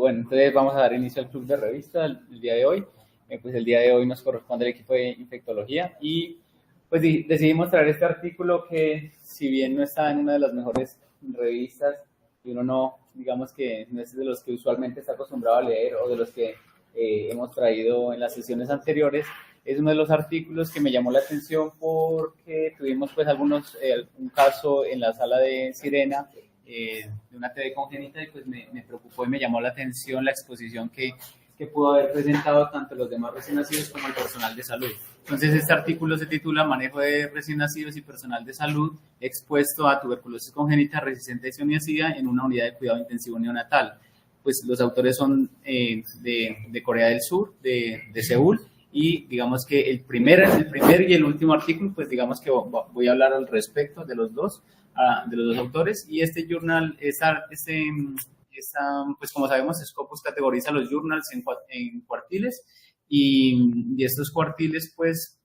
bueno, entonces vamos a dar inicio al club de revista el día de hoy. Pues el día de hoy nos corresponde el equipo de infectología y pues decidimos traer este artículo que, si bien no está en una de las mejores revistas y uno no, digamos que no es de los que usualmente está acostumbrado a leer o de los que hemos traído en las sesiones anteriores, es uno de los artículos que me llamó la atención porque tuvimos pues un caso en la sala de Sirena de una TB congénita y pues me preocupó y me llamó la atención la exposición que pudo haber presentado tanto los demás recién nacidos como el personal de salud. Entonces este artículo se titula Manejo de recién nacidos y personal de salud expuesto a tuberculosis congénita resistente a isoniazida en una unidad de cuidado intensivo neonatal. Pues los autores son de Corea del Sur, de Seúl, y digamos que el primer y el último artículo, pues digamos que voy a hablar al respecto de los dos autores, y este journal, pues como sabemos, Scopus categoriza los journals en cuartiles, y estos cuartiles, pues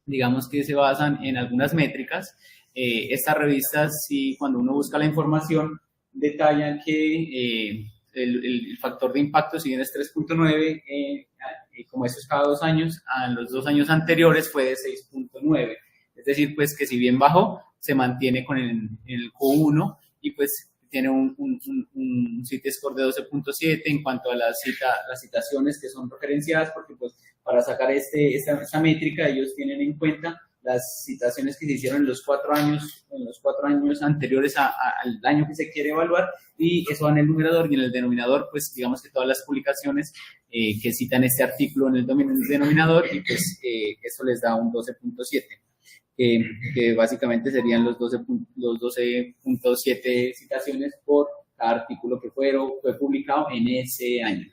digamos que se basan en algunas métricas. Estas revistas, sí, cuando uno busca la información, detallan que el factor de impacto, si bien es 3.9, como esto es cada 2 años, a los 2 años anteriores fue de 6.9. Es decir, pues que si bien bajó, se mantiene con el Q1 y pues tiene un CIT score de 12.7 en cuanto a las citaciones que son referenciadas, porque pues para sacar esta métrica ellos tienen en cuenta las citaciones que se hicieron en los 4 años anteriores al año que se quiere evaluar, y eso va en el numerador, y en el denominador pues digamos que todas las publicaciones que citan este artículo en el denominador, y pues eso les da un 12.7. Que básicamente serían los 12.7 citaciones por cada artículo que fue publicado en ese año.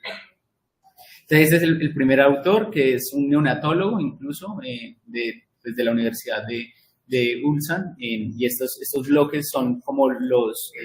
Entonces, este es el primer autor, que es un neonatólogo, incluso, de la Universidad de Ulsan, y estos bloques son como el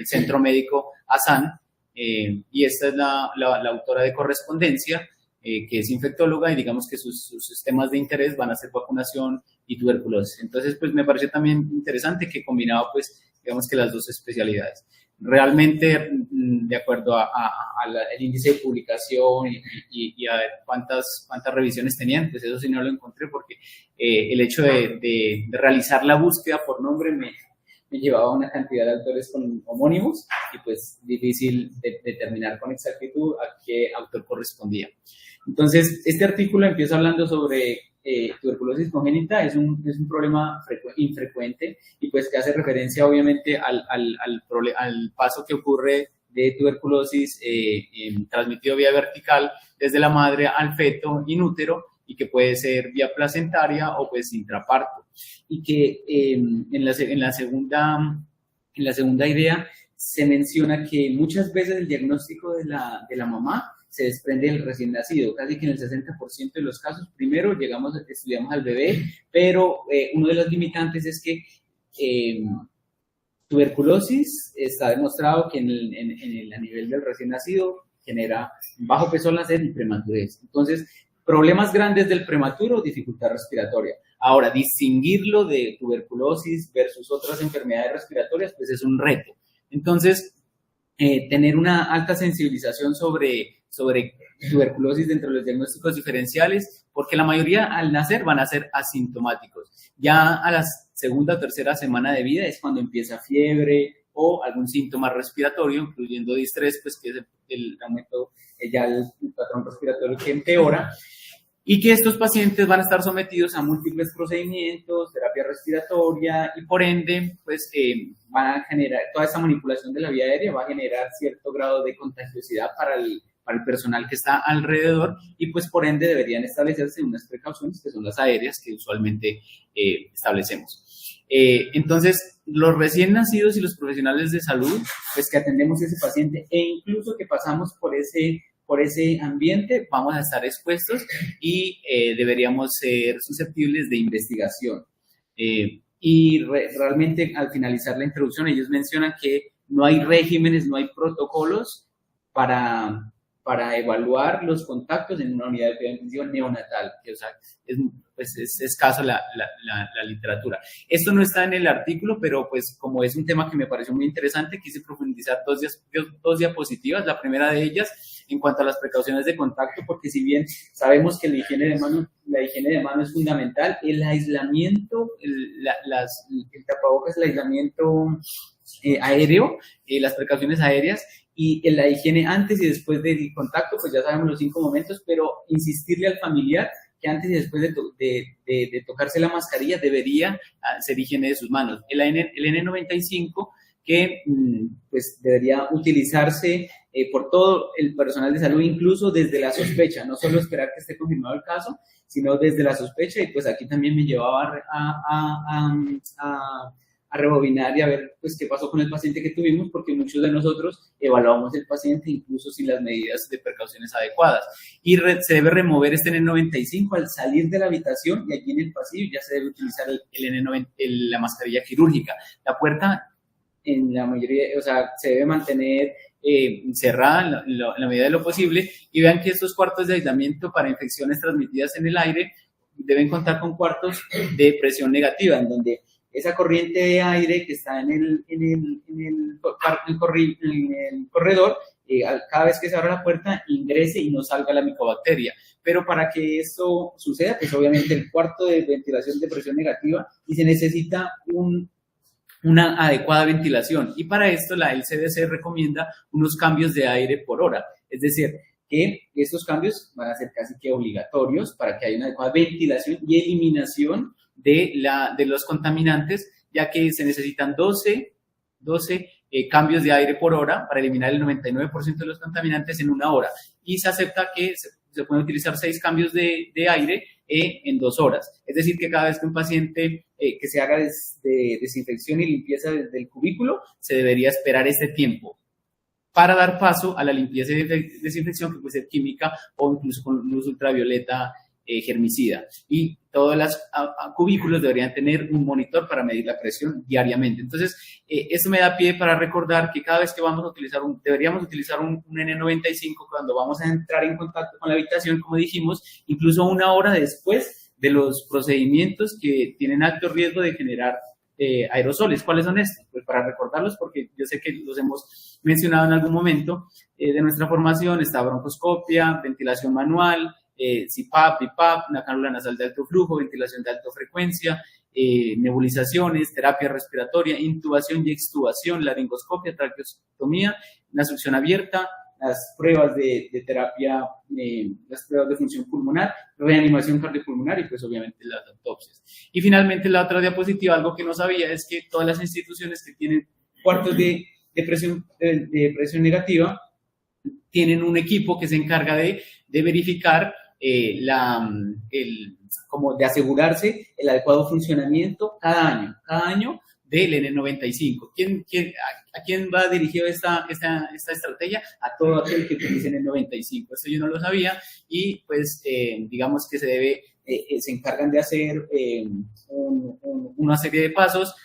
Centro Médico ASAN, y esta es la autora de correspondencia, que es infectóloga, y digamos que sus temas de interés van a ser vacunación y tuberculosis. Entonces, pues me pareció también interesante que combinaba, pues, digamos que las dos especialidades. Realmente, de acuerdo al índice de publicación y a ver cuántas revisiones tenían, pues eso sí no lo encontré, porque el hecho de realizar la búsqueda por nombre me llevaba a una cantidad de autores con homónimos, y pues difícil de determinar con exactitud a qué autor correspondía. Entonces, este artículo empieza hablando sobre tuberculosis congénita. Es un problema infrecuente, y pues que hace referencia obviamente al paso que ocurre de tuberculosis transmitido vía vertical desde la madre al feto in útero, y que puede ser vía placentaria o pues intraparto, y que en la segunda idea se menciona que muchas veces el diagnóstico de la mamá se desprende del recién nacido, casi que en el 60% de los casos. Primero estudiamos al bebé, pero uno de los limitantes es que tuberculosis está demostrado que a nivel del recién nacido genera bajo peso al nacer y prematurez. Entonces, problemas grandes del prematuro, dificultad respiratoria. Ahora, distinguirlo de tuberculosis versus otras enfermedades respiratorias, pues es un reto. Entonces, tener una alta sensibilización sobre tuberculosis dentro de los diagnósticos diferenciales, porque la mayoría al nacer van a ser asintomáticos. Ya a la segunda o tercera semana de vida es cuando empieza fiebre o algún síntoma respiratorio, incluyendo distrés, pues que es el aumento, ya el patrón respiratorio que empeora, y que estos pacientes van a estar sometidos a múltiples procedimientos, terapia respiratoria, y por ende, pues van a generar, toda esa manipulación de la vía aérea va a generar cierto grado de contagiosidad para el personal que está alrededor, y pues por ende deberían establecerse unas precauciones que son las aéreas que usualmente establecemos. Entonces, los recién nacidos y los profesionales de salud, pues que atendemos a ese paciente e incluso que pasamos por ese ambiente, vamos a estar expuestos y deberíamos ser susceptibles de investigación. Realmente, al finalizar la introducción, ellos mencionan que no hay regímenes, no hay protocolos para evaluar los contactos en una unidad de cuidado intensivo neonatal, que, o sea, es escaso la literatura. Esto no está en el artículo, pero pues como es un tema que me pareció muy interesante, quise profundizar dos diapositivas. La primera de ellas en cuanto a las precauciones de contacto, porque si bien sabemos que la higiene de mano es fundamental, el aislamiento, el tapabocas, el aislamiento aéreo, las precauciones aéreas y la higiene antes y después del contacto, pues ya sabemos los 5 momentos, pero insistirle al familiar que antes y después de tocarse la mascarilla debería hacer higiene de sus manos. El N95 que pues debería utilizarse por todo el personal de salud, incluso desde la sospecha, no solo esperar que esté confirmado el caso, sino desde la sospecha, y pues aquí también me llevaba a rebobinar y a ver pues qué pasó con el paciente que tuvimos, porque muchos de nosotros evaluamos el paciente incluso sin las medidas de precauciones adecuadas. Y se debe remover este N95 al salir de la habitación, y aquí en el pasillo ya se debe utilizar la mascarilla quirúrgica. La puerta en la mayoría, o sea, se debe mantener cerrada en la medida de lo posible, y vean que estos cuartos de aislamiento para infecciones transmitidas en el aire deben contar con cuartos de presión negativa, en donde esa corriente de aire que está en el corredor, cada vez que se abra la puerta, ingrese y no salga la micobacteria. Pero para que esto suceda, pues obviamente el cuarto de ventilación de presión negativa, y se necesita una adecuada ventilación. Y para esto el CDC recomienda unos cambios de aire por hora. Es decir, que estos cambios van a ser casi que obligatorios para que haya una adecuada ventilación y eliminación de los contaminantes, ya que se necesitan 12 cambios de aire por hora para eliminar el 99% de los contaminantes en una hora. Y se acepta que se pueden utilizar 6 cambios de aire en 2 horas. Es decir, que cada vez que un paciente que se haga desinfección y limpieza desde el cubículo, se debería esperar este tiempo para dar paso a la limpieza y desinfección, que puede ser química o incluso con luz ultravioleta germicida. Y todos los cubículos deberían tener un monitor para medir la presión diariamente. Entonces, eso me da pie para recordar que cada vez que deberíamos utilizar un N95 cuando vamos a entrar en contacto con la habitación, como dijimos, incluso una hora después de los procedimientos que tienen alto riesgo de generar aerosoles. ¿Cuáles son estos? Pues para recordarlos, porque yo sé que los hemos mencionado en algún momento de nuestra formación. Está broncoscopia, ventilación manual, CPAP, BiPAP, una cánula nasal de alto flujo, ventilación de alta frecuencia, nebulizaciones, terapia respiratoria, intubación y extubación, laringoscopia, traqueostomía, la succión abierta, las pruebas de terapia, las pruebas de función pulmonar, reanimación cardiopulmonar y pues obviamente las autopsias. Y finalmente la otra diapositiva, algo que no sabía, es que todas las instituciones que tienen cuartos de presión negativa tienen un equipo que se encarga de verificar como de asegurarse el adecuado funcionamiento cada año del N95. ¿A quién va dirigido esta estrategia? A todo aquel que utilice N95. Esto yo no lo sabía, y pues digamos que se encargan de hacer una serie de pasos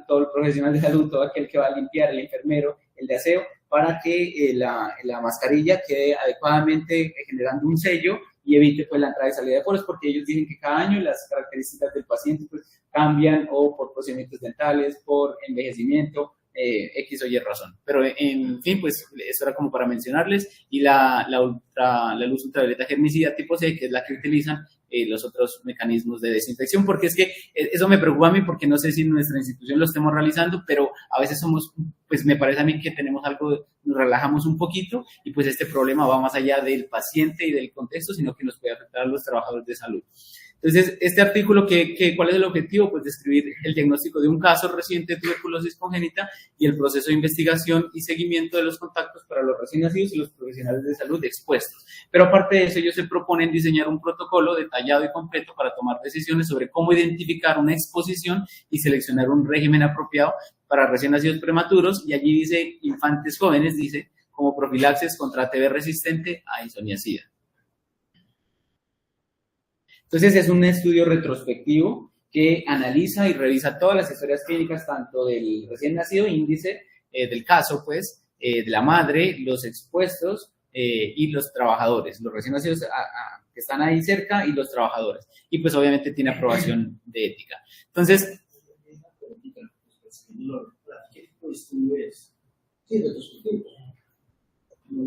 todo el profesional de salud, todo aquel que va a limpiar, el enfermero, el de aseo, para que la mascarilla quede adecuadamente generando un sello y evite pues la entrada y salida de poros, porque ellos dicen que cada año las características del paciente pues cambian, o por procedimientos dentales, por envejecimiento, X o Y razón. Pero en fin, pues eso era como para mencionarles. Y la luz ultravioleta germicida tipo C, que es la que utilizan los otros mecanismos de desinfección, porque es que eso me preocupa a mí, porque no sé si en nuestra institución lo estemos realizando, pero a veces pues me parece a mí que tenemos algo, nos relajamos un poquito, y pues este problema va más allá del paciente y del contexto, sino que nos puede afectar a los trabajadores de salud. Entonces, este artículo, ¿cuál es el objetivo? Pues describir el diagnóstico de un caso reciente de tuberculosis congénita y el proceso de investigación y seguimiento de los contactos para los recién nacidos y los profesionales de salud expuestos. Pero aparte de eso, ellos se proponen diseñar un protocolo detallado y completo para tomar decisiones sobre cómo identificar una exposición y seleccionar un régimen apropiado para recién nacidos prematuros, y allí dice infantes jóvenes, dice, como profilaxis contra TB resistente a isoniazida. Entonces es un estudio retrospectivo que analiza y revisa todas las historias clínicas, tanto del recién nacido, índice del caso, pues, de la madre, los expuestos y los trabajadores, los recién nacidos que están ahí cerca y los trabajadores. Y pues obviamente tiene aprobación de ética. Entonces,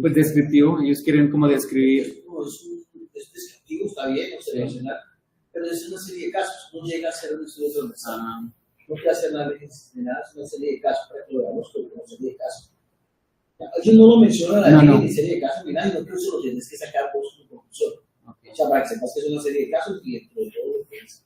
Pues descriptivo, ellos quieren como describir. Es descriptivo, está bien, observacional, pero es una serie de casos, no llega a ser un estudio transversal. No quiere hacer análisis de nada, es una serie de casos para que lo veamos como una serie de casos. Ellos no lo mencionan aquí en serie de casos, mira, no creo que lo tienes que sacar vos como profesor. O sea, para que sepas que es una serie de casos y dentro de todo lo que es.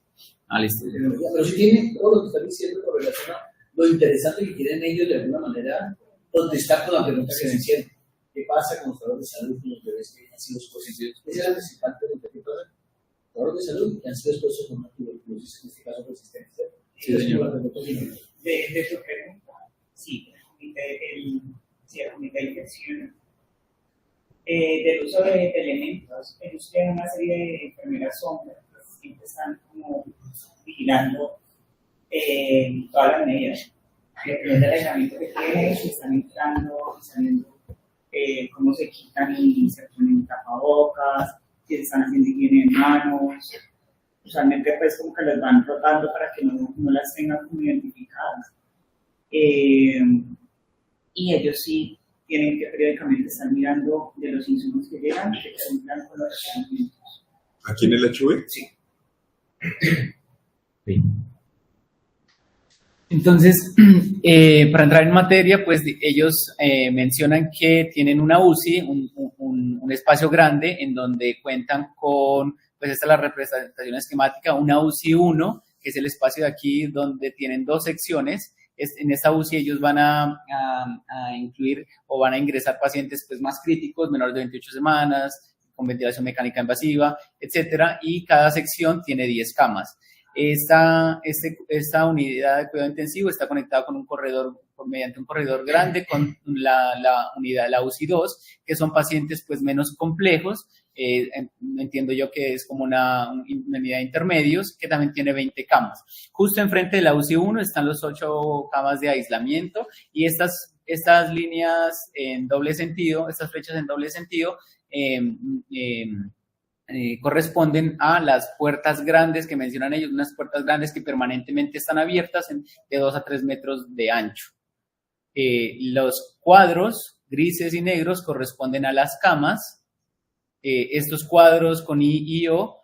Listo. Pero sí tienen todo lo que están diciendo con relación a lo interesante que quieren ellos de alguna manera contestar con la pregunta que se hicieron. ¿Qué pasa con los cuadros de salud con los bebés que han sido expuestos? Ese era el principal pregunta. ¿Qué pasa con los cuadros de salud que han sido expuestos con una tuberculosis, en este caso resistente? Sí, señor. De su pregunta, sí, el comité de infección del uso de elementos, ellos tienen una serie de enfermeras sombras que siempre están como vigilando todas las medidas. Depende del aislamiento que tienen, si están entrando y saliendo, cómo se quitan y se ponen tapabocas, si están haciendo higiene de manos. Usualmente pues como que las van rotando para que no las tengan como identificadas. Y ellos sí tienen que periódicamente estar mirando de los insumos que llegan y que cumplan con los requerimientos. ¿Aquí en el HV? Sí. Sí. Entonces, para entrar en materia, pues ellos mencionan que tienen una UCI, un espacio grande en donde cuentan con, pues esta es la representación esquemática, una UCI 1, que es el espacio de aquí donde tienen dos secciones. En esta UCI ellos van a incluir o van a ingresar pacientes pues, más críticos, menores de 28 semanas, con ventilación mecánica invasiva, etcétera, y cada sección tiene 10 camas. Esta unidad de cuidado intensivo está conectada con un corredor, mediante un corredor grande con la unidad, la UCI 2, que son pacientes pues menos complejos. Entiendo yo que es como una unidad de intermedios que también tiene 20 camas. Justo enfrente de la UCI 1 están los 8 camas de aislamiento y estas líneas en doble sentido, estas flechas en doble sentido, corresponden a las puertas grandes que mencionan ellos, unas puertas grandes que permanentemente están abiertas de 2 a 3 metros de ancho. Los cuadros grises y negros corresponden a las camas. Estos cuadros con I y O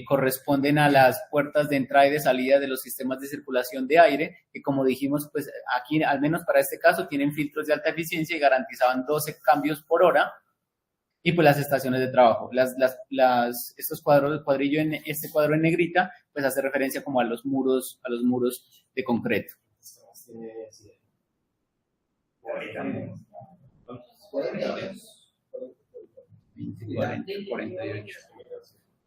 corresponden a las puertas de entrada y de salida de los sistemas de circulación de aire, que como dijimos, pues aquí, al menos para este caso, tienen filtros de alta eficiencia y garantizaban 12 cambios por hora. Y pues las estaciones de trabajo. Estos cuadros, este cuadro en negrita, pues hace referencia como a los muros de concreto. 48.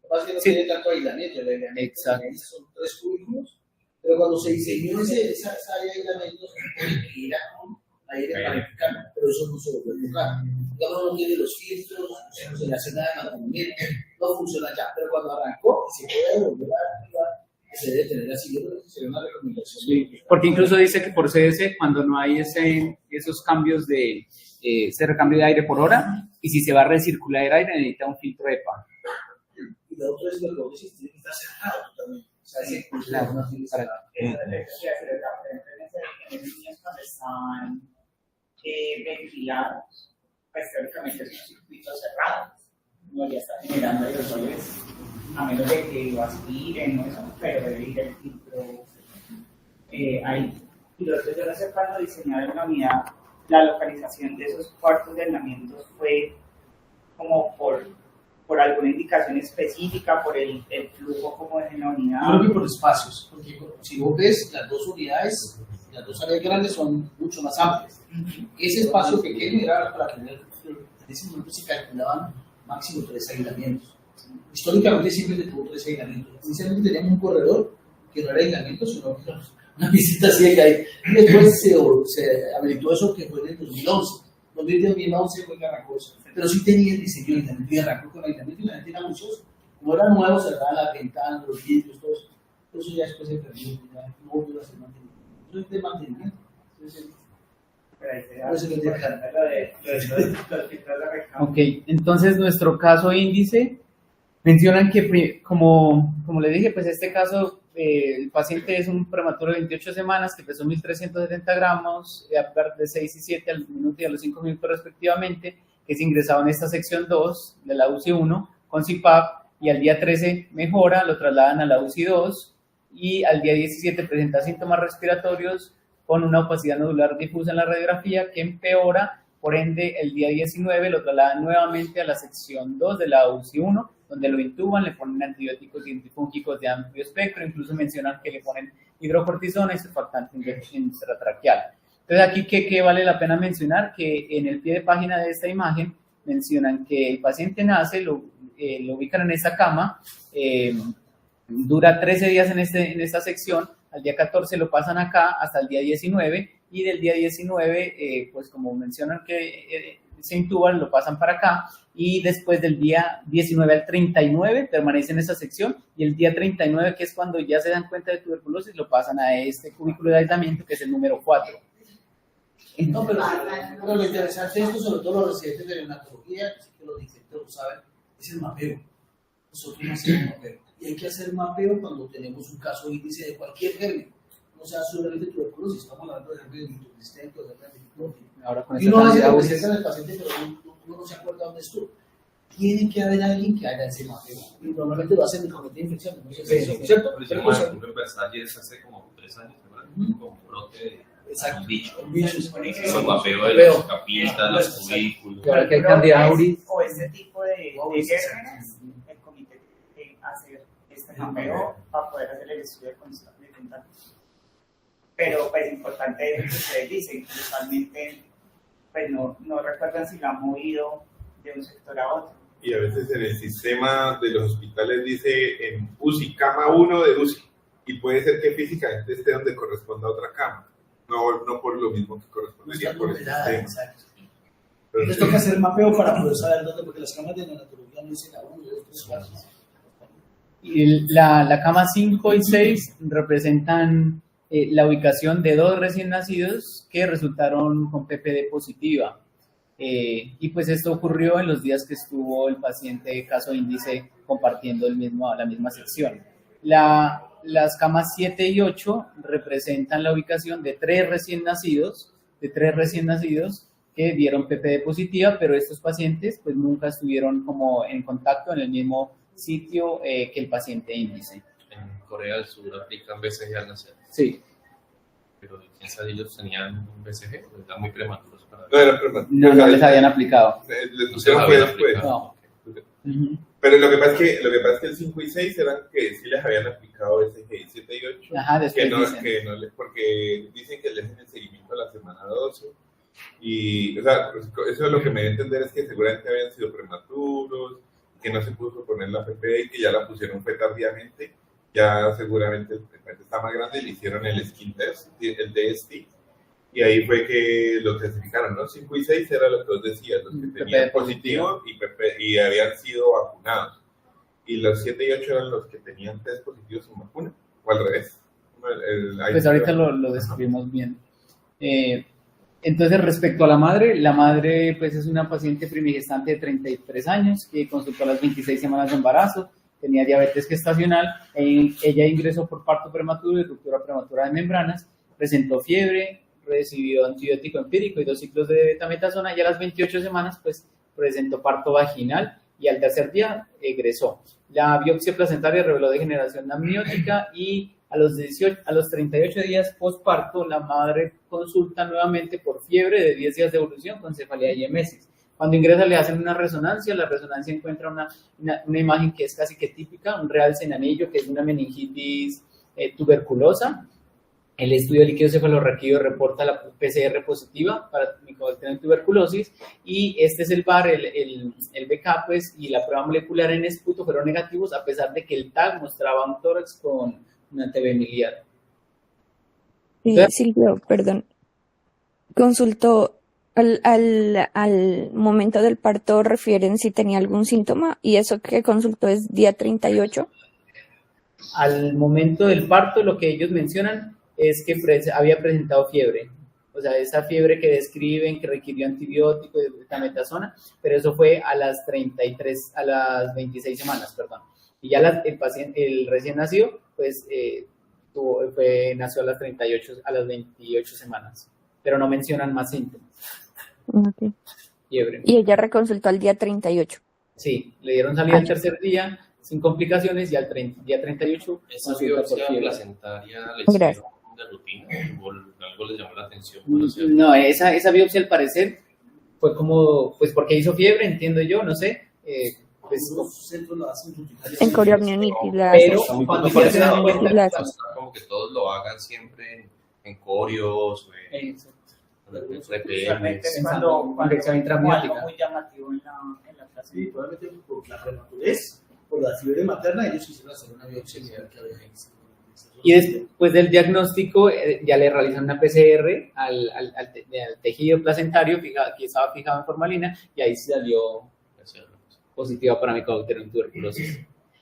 No tiene tanto aislamiento, Exacto. Son 3 cúbicos, pero cuando se diseñó esa área de aislamiento, se era con aire panificante, pero eso no se volvió a tocar. Digamos, no tiene los filtros, no se le hace nada de mantenimiento, no funciona ya, pero cuando arrancó, se puede volver a activar, se debe tener así. Yo creo que sería una recomendación. Sí, porque incluso dice que por CS, cuando no hay esos cambios ese recambio de aire por hora, y si se va a recircular el aire, necesita un filtro de EPA. Y lo otro es lo que tiene que estar cerrado también. O sea, ese claro, no tiene que estar cerrado. En esos niños cuando están ventilados, pues teóricamente es un circuito cerrado, no ya está generando aerosoles, a menos de que lo aspiren o eso, pero debe ir el filtro ahí. Y lo otro, yo no sé cuándo diseñaron la unidad, la localización de esos cuartos de aislamiento fue como por alguna indicación específica, por el flujo como en la unidad. Yo creo que por espacios, porque si vos ves las dos unidades, las dos áreas grandes son mucho más amplias. Ese espacio pequeño era para tener, en ese momento se calculaban máximo 3 aislamientos. Históricamente siempre se tuvo 3 aislamientos. Inicialmente teníamos un corredor que no era aislamiento, sino que era una piscina ciega ahí. Y después se habilitó eso que fue en el 2011. 2011 fue que arrancó eso. Pero sí tenía el diseño de aislamiento y arrancó con aislamiento y la gente era ansiosa. Como era nuevo, cerraban las ventanas, los vidrios, todo eso. Eso ya después se perdió, ya no volvió a ser mantenimiento. Eso es de mantenimiento. Ok, entonces nuestro caso índice, mencionan que como le dije, pues este caso, el paciente es un prematuro de 28 semanas que pesó 1.370 gramos, de 6 y 7 al minuto y a los 5 minutos respectivamente, que es ingresado en esta sección 2 de la UCI 1 con CPAP y al día 13 mejora, lo trasladan a la UCI 2 y al día 17 presenta síntomas respiratorios con una opacidad nodular difusa en la radiografía que empeora, por ende el día 19 lo trasladan nuevamente a la sección 2 de la UCI 1, donde lo intuban, le ponen antibióticos y antifúngicos de amplio espectro, incluso mencionan que le ponen hidrocortisona y surfactante intratraqueal. Entonces aquí, ¿qué vale la pena mencionar? Que en el pie de página de esta imagen mencionan que el paciente nace, lo ubican en esta cama, dura 13 días en esta sección, al día 14 lo pasan acá hasta el día 19 y del día 19, pues como mencionan que se intuban, lo pasan para acá y después del día 19 al 39 permanece en esa sección y el día 39, que es cuando ya se dan cuenta de tuberculosis, lo pasan a este cubículo de aislamiento que es el número 4. No, pero lo interesante de esto, sobre todo los residentes de neonatología, que los infectólogos lo saben, es el mapeo. Nosotros no hacemos mapeo. Y hay que hacer mapeo cuando tenemos un caso índice de cualquier germen. No sea solamente tuberculosis, estamos hablando de germen multiresistente o de germen multiplótico. Ahora con Y uno hace la receta del paciente, pero uno no se acuerda dónde estuvo. Tiene que haber alguien que haga ese mapeo. Y normalmente lo hacen en el comité de infección. ¿No es eso? ¿Cierto? Por ejemplo, en Versalles hace como 3 años, ¿verdad? Como brote de... Exacto. Un bicho. Un bicho. El mapeo de las capitas, los cubículos. Ahora que hay Candida auris. O este tipo de gérmenes, el comité hace este mapeo para poder hacer el estudio de contacto. Pero pues importante lo que ustedes dicen, que usualmente pues no recuerdan si lo han movido de un sector a otro. Y a veces en el sistema de los hospitales dice en UCI, cama 1 de UCI, y puede ser que físicamente esté donde corresponda a otra cama, no por lo mismo que correspondería por el sistema. Exacto. Entonces toca hacer mapeo para poder saber dónde, porque las camas de neonatología no dicen a 1, 2, 3, 4. Y la cama 5 y 6 representan la ubicación de 2 recién nacidos que resultaron con PPD positiva. Y pues esto ocurrió en los días que estuvo el paciente caso índice compartiendo la misma sección. Las camas 7 y 8 representan la ubicación de 3 recién nacidos que dieron PPD positiva, pero estos pacientes pues nunca estuvieron como en contacto en el mismo sitio que el paciente índice. En Corea del Sur aplican BCG al nacer. Sí. Pero quién sabe, ellos tenían un BCG, o eran muy prematuros para... No era prematuro. No les habían aplicado. Les pusieron fue después. No. Pero lo que pasa es que el 5 y 6 eran que sí les habían aplicado BCG, 7 y 8. Ajá, después porque dicen que les hacen el seguimiento a la semana 12. Y, o sea, pues, eso es lo que me dio a entender, es que seguramente habían sido prematuros, que no se pudo poner la PPD y que ya la pusieron fue tardíamente. Ya seguramente el paciente está más grande y le hicieron el skin test, el DST, y ahí fue que lo clasificaron, ¿no? 5 y 6 era lo que os decía, los que tenían positivo y habían sido vacunados. Y los 7 y 8 eran los que tenían test positivos sin vacuna, o al revés. Pues ahorita lo describimos bien. Entonces, respecto a la madre pues es una paciente primigestante de 33 años que consultó a las 26 semanas de embarazo, tenía diabetes gestacional, ella ingresó por parto prematuro y ruptura prematura de membranas, presentó fiebre, recibió antibiótico empírico y 2 ciclos de betametasona y a las 28 semanas pues presentó parto vaginal y al tercer día egresó. La biopsia placentaria reveló degeneración amniótica y a los 38 días postparto la madre consulta nuevamente por fiebre de 10 días de evolución con cefalea y emesis. Cuando ingresa le hacen una resonancia, la resonancia encuentra una imagen que es casi que típica, un realce en anillo, que es una meningitis tuberculosa. El estudio de líquido cefalorraquídeo reporta la PCR positiva para tener tuberculosis y este es el VAR, el BK pues, y la prueba molecular en esputo fueron negativos a pesar de que el TAG mostraba un tórax con una TB miliar. Sí, Silvio, perdón. Consultó al momento del parto, refieren si tenía algún síntoma y eso que consultó es día 38. Al momento del parto lo que ellos mencionan es que había presentado fiebre, o sea, esa fiebre que describen que requirió antibiótico y betametasona, pero eso fue a las 26 semanas, perdón. Y ya el recién nacido, pues, nació a las 28 semanas, pero no mencionan más síntomas. Okay. fiebre. Y ella reconsultó al día 38. Sí, le dieron salida el tercer día, sin complicaciones, y al día 38 ¿Esa consulta por biopsia fiebre. placentaria la Gracias. hicieron de rutina o algo les llamó la atención? por hacer? No, esa biopsia al parecer fue como, pues porque hizo fiebre, entiendo yo, no sé. Pues, Algunos centros lo hacen rutinariamente. En coriamnionitis la pero hacen. cuando No ya se dan parece cuenta, la- como que todos lo hagan siempre en corios o en Usualmente es Pensando cuando infección algo intramiótica. muy llamativo en la clase. Sí, probablemente por la prematurez, por la fiebre materna, ellos quisieron hacer una biopsia y ver qué había ahí. y después del diagnóstico ya le realizan una PCR al tejido placentario que estaba fijado en formalina, y ahí salió positiva para Mycobacterium tuberculosis.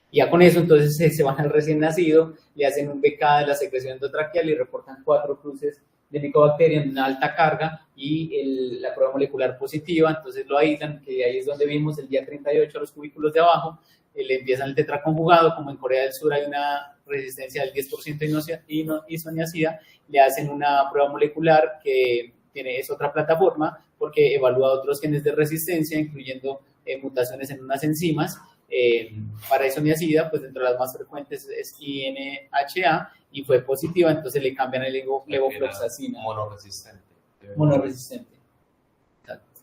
Y ya con eso, entonces se van al recién nacido, le hacen un BK de la secreción endotraqueal y reportan 4 cruces de Mycobacterium en una alta carga y la prueba molecular positiva. Entonces lo aíslan, que ahí es donde vimos el día 38 a los cubículos de abajo, le empiezan el tetraconjugado. Como en Corea del Sur hay una resistencia del 10% isoniazida, le hacen una prueba molecular que es otra plataforma porque evalúa otros genes de resistencia, incluyendo mutaciones en unas enzimas. Para isoniazida, pues entre las más frecuentes es INHA, y fue positiva, entonces le cambian el levofloxacina. Monoresistente. Exacto.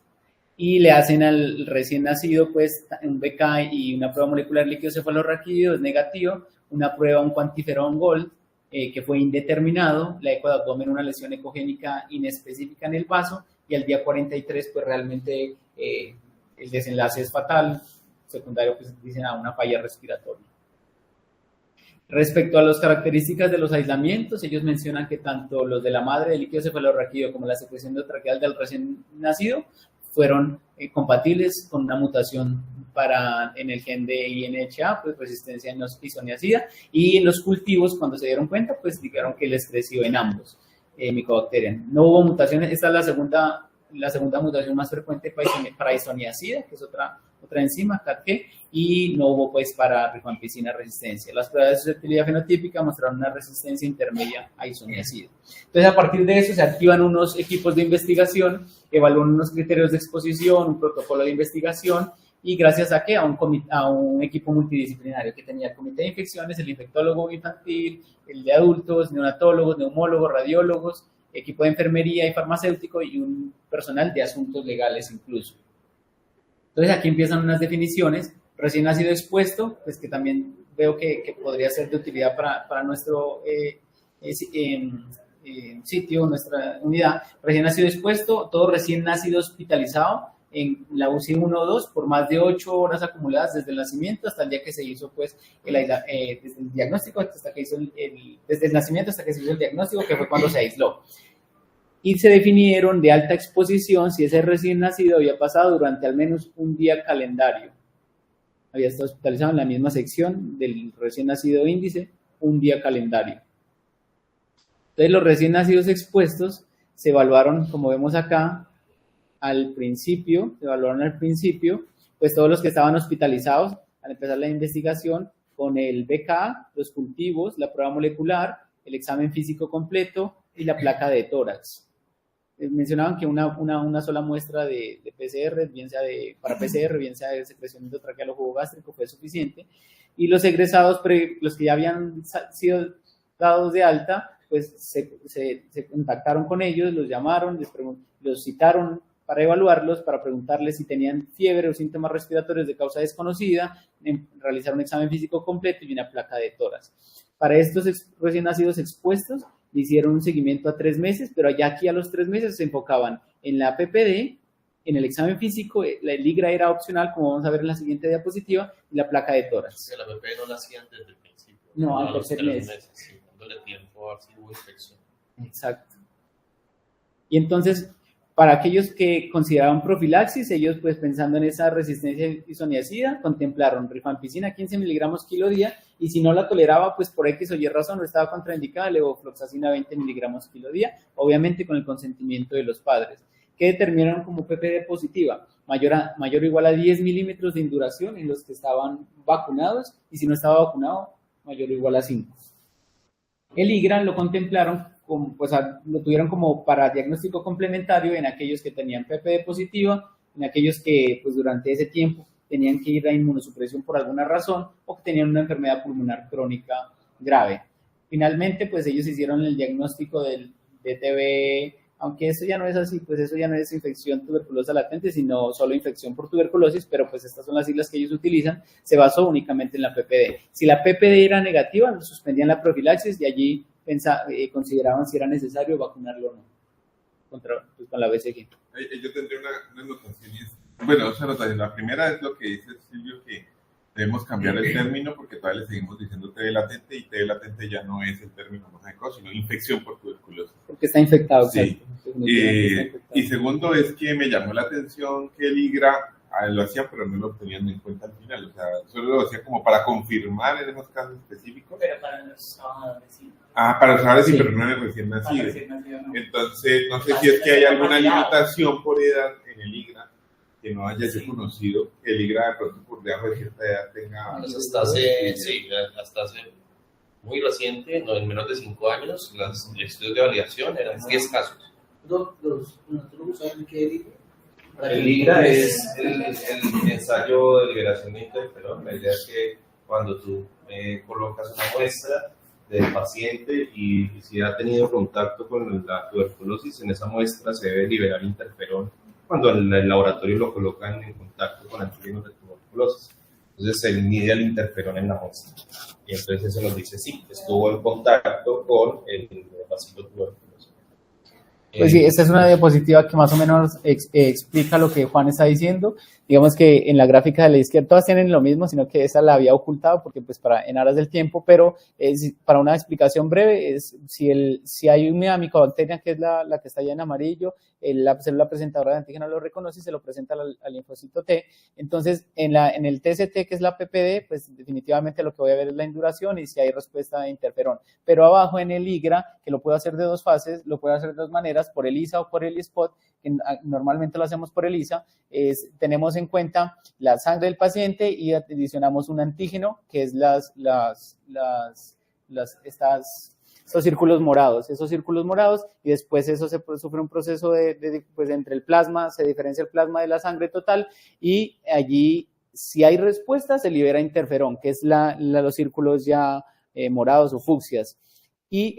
Y le hacen al recién nacido pues un BK y una prueba molecular líquido cefalorraquídeo, es negativo, una prueba, un quantiferón Gold, que fue indeterminado, la eco de abdomen, una lesión ecogénica inespecífica en el vaso, y al día 43 pues realmente el desenlace es fatal, secundario pues dicen a una falla respiratoria. Respecto a las características de los aislamientos, ellos mencionan que tanto los de la madre del líquido cefalorraquídeo como la secreción endotraqueal del recién nacido fueron compatibles con una mutación en el gen de INHA, pues resistencia a isoniazida, y en los cultivos, cuando se dieron cuenta, pues dijeron que les creció en ambos Mycobacterium. No hubo mutaciones. Esta es la segunda mutación más frecuente para isoniazida, que es otra enzima, CATG, y no hubo pues para rifampicina resistencia. Las pruebas de susceptibilidad fenotípica mostraron una resistencia intermedia a isoniazida. Entonces, a partir de eso se activan unos equipos de investigación, evalúan unos criterios de exposición, un protocolo de investigación, y gracias a a un equipo multidisciplinario que tenía el comité de infecciones, el infectólogo infantil, el de adultos, neonatólogos, neumólogos, radiólogos, equipo de enfermería y farmacéutico, y un personal de asuntos legales incluso. Entonces aquí empiezan unas definiciones. Recién nacido expuesto, pues que también veo que podría ser de utilidad para nuestro sitio, nuestra unidad. Recién nacido expuesto, todo recién nacido hospitalizado en la UCI 1 o 2 por más de 8 horas acumuladas desde el nacimiento hasta el día que se hizo pues desde el diagnóstico hasta que hizo desde el nacimiento hasta que se hizo el diagnóstico, que fue cuando se aisló. Y se definieron de alta exposición si ese recién nacido había pasado durante al menos un día calendario. Había estado hospitalizado en la misma sección del recién nacido índice, un día calendario. Entonces los recién nacidos expuestos se evaluaron, como vemos acá, al principio, pues todos los que estaban hospitalizados al empezar la investigación, con el BK, los cultivos, la prueba molecular, el examen físico completo y la placa de tórax. Mencionaban que una sola muestra de PCR, para PCR, bien sea de secreción endotraqueal o jugo gástrico, fue suficiente. Y los egresados, los que ya habían sido dados de alta, pues se contactaron con ellos, los llamaron, los citaron para evaluarlos, para preguntarles si tenían fiebre o síntomas respiratorios de causa desconocida, realizar un examen físico completo y una placa de tórax. Para estos recién nacidos expuestos, hicieron un seguimiento a 3 meses, pero ya aquí a los 3 meses se enfocaban en la PPD, en el examen físico, la ligra era opcional, como vamos a ver en la siguiente diapositiva, y la placa de tórax. La PPD no la hacían desde el principio. No, al tercer mes. Sí, dándole tiempo a ver si hubo infección. Exacto. Y entonces, para aquellos que consideraban profilaxis, ellos pues pensando en esa resistencia isoniazida, contemplaron rifampicina 15 miligramos kilo día, y si no la toleraba, pues por X o Y razón no estaba contraindicada, levofloxacina 20 miligramos kilo día, obviamente con el consentimiento de los padres, que determinaron como PPD positiva, mayor o igual a 10 milímetros de induración en los que estaban vacunados, y si no estaba vacunado, mayor o igual a 5. El IGRA lo contemplaron, lo tuvieron como para diagnóstico complementario en aquellos que tenían PPD positiva, en aquellos que pues durante ese tiempo tenían que ir a inmunosupresión por alguna razón o que tenían una enfermedad pulmonar crónica grave. Finalmente, pues ellos hicieron el diagnóstico del TB, aunque eso ya no es así, pues eso ya no es infección tuberculosa latente, sino solo infección por tuberculosis, pero pues estas son las siglas que ellos utilizan, se basó únicamente en la PPD. Si la PPD era negativa, suspendían la profilaxis y allí consideraban si era necesario vacunarlo o no con la BCG. Yo tendría una anotación. Bueno, esa anotación. La primera es lo que dice Silvio, que debemos cambiar el término porque todavía le seguimos diciendo TB latente y TB latente ya no es el término más adecuado, sino infección por tuberculosis. Porque está infectado. Sí. Y segundo es que me llamó la atención que el IGRA lo hacía, pero no lo tenían en cuenta al final. O sea, solo lo hacía como para confirmar en esos casos específicos. Pero para los trabajadores sí. Para los trabajadores sí, Sí. pero no en el recién nacido. No. Entonces, no sé si es que hay alguna limitación por edad en el IGRA que no haya yo conocido, que el IGRA de pronto por debajo de cierta edad tenga... Pues hasta hace muy reciente, no, en menos de 5 años, los estudios de validación eran 10 casos. Los neonatólogos saben qué es El IGRA es el ensayo de liberación de interferón. La idea es que cuando tú colocas una muestra del paciente y si ha tenido contacto con la tuberculosis, en esa muestra se debe liberar interferón cuando el laboratorio lo colocan en contacto con antígenos de tuberculosis. Entonces se mide el interferón en la muestra y entonces eso nos dice sí, estuvo en contacto con el bacilo tuberculoso. Pues sí, esta es una diapositiva que más o menos explica lo que Juan está diciendo. Digamos que en la gráfica de la izquierda todas tienen lo mismo, sino que esa la había ocultado porque pues en aras del tiempo, pero para una explicación breve, es si hay una micobacteria que es la que está allá en amarillo, la célula presentadora de antígeno lo reconoce y se lo presenta al linfocito T. Entonces, en el TCT, que es la PPD, pues definitivamente lo que voy a ver es la induración y si hay respuesta de interferón. Pero abajo en el IGRA, que lo puedo hacer de dos fases, lo puedo hacer de dos maneras, por ELISA o por ELISpot, que normalmente lo hacemos por ELISA, tenemos en cuenta la sangre del paciente y adicionamos un antígeno, que es estos círculos morados, y después eso sufre un proceso pues entre el plasma, se diferencia el plasma de la sangre total, y allí, si hay respuesta, se libera interferón, que es los círculos ya morados o fucsias, y